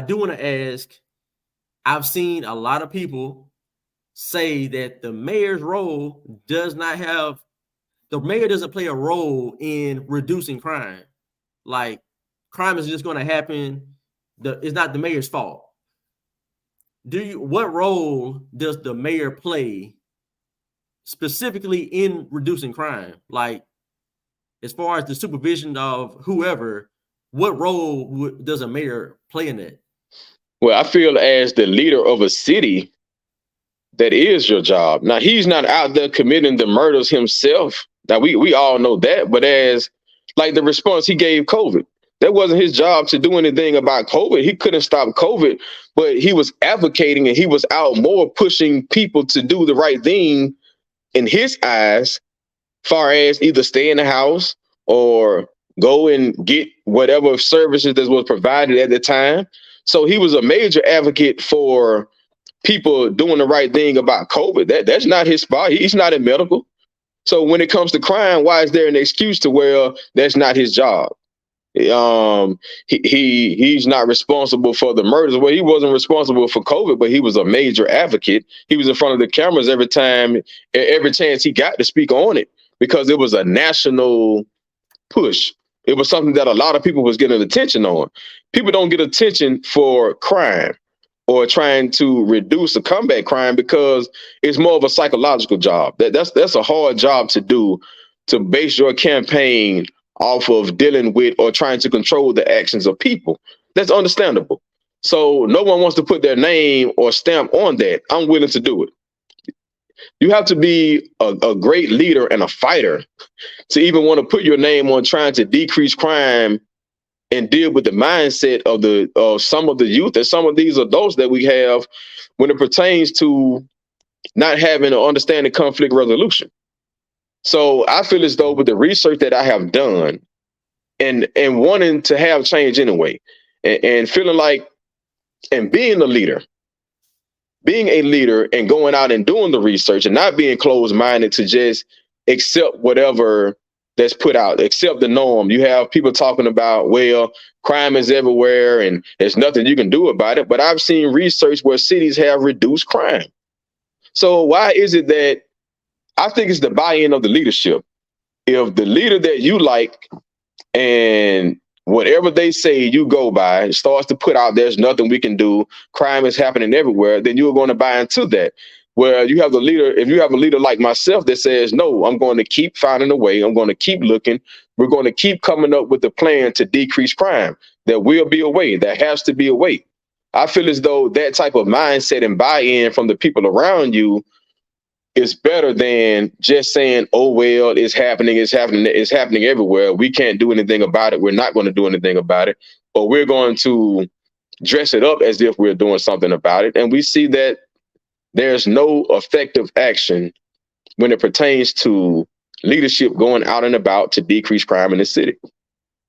do want to ask, I've seen a lot of people say that the mayor's role does not have, the mayor doesn't play a role in reducing crime. Like, crime is just going to happen. It's not the mayor's fault. What role does the mayor play specifically in reducing crime? Like, as far as the supervision of whoever, what role does a mayor play in that? Well, I feel as the leader of a city, that is your job. Now, he's not out there committing the murders himself. Now, we all know that, but as like the response he gave COVID, that wasn't his job to do anything about COVID. He couldn't stop COVID, but he was advocating and he was out more pushing people to do the right thing in his eyes, far as either stay in the house or go and get whatever services that was provided at the time. So he was a major advocate for people doing the right thing about COVID. That's not his spot. He's not in medical. So when it comes to crime, why is there an excuse to where that's not his job? He's not responsible for the murders. Well, he wasn't responsible for COVID, but he was a major advocate. He was in front of the cameras every chance he got to speak on it, because it was a national push. It was something that a lot of people was getting attention on. People don't get attention for crime or trying to reduce or combat crime because it's more of a psychological job. That's a hard job to do, to base your campaign off of dealing with or trying to control the actions of people. That's understandable. So no one wants to put their name or stamp on that. I'm willing to do it. You have to be a great leader and a fighter to even want to put your name on trying to decrease crime and deal with the mindset of some of the youth and some of these adults that we have when it pertains to not having or understanding conflict resolution. So I feel as though with the research that I have done and wanting to have change anyway, and feeling like, and being a leader and going out and doing the research and not being closed-minded to just accept whatever that's put out, accept the norm. You have people talking about, well, crime is everywhere and there's nothing you can do about it. But I've seen research where cities have reduced crime. So why is it that I think it's the buy-in of the leadership? If the leader that you like and whatever they say you go by starts to put out, there's nothing we can do, crime is happening everywhere, then you're going to buy into that. Where you have the leader, if you have a leader like myself that says, no, I'm going to keep finding a way, I'm going to keep looking, we're going to keep coming up with a plan to decrease crime, there will be a way, there has to be a way. I feel as though that type of mindset and buy-in from the people around you is better than just saying, oh, well, it's happening everywhere, we can't do anything about it, we're not going to do anything about it, or we're going to dress it up as if we're doing something about it. And we see that there's no effective action when it pertains to leadership going out and about to decrease crime in the city.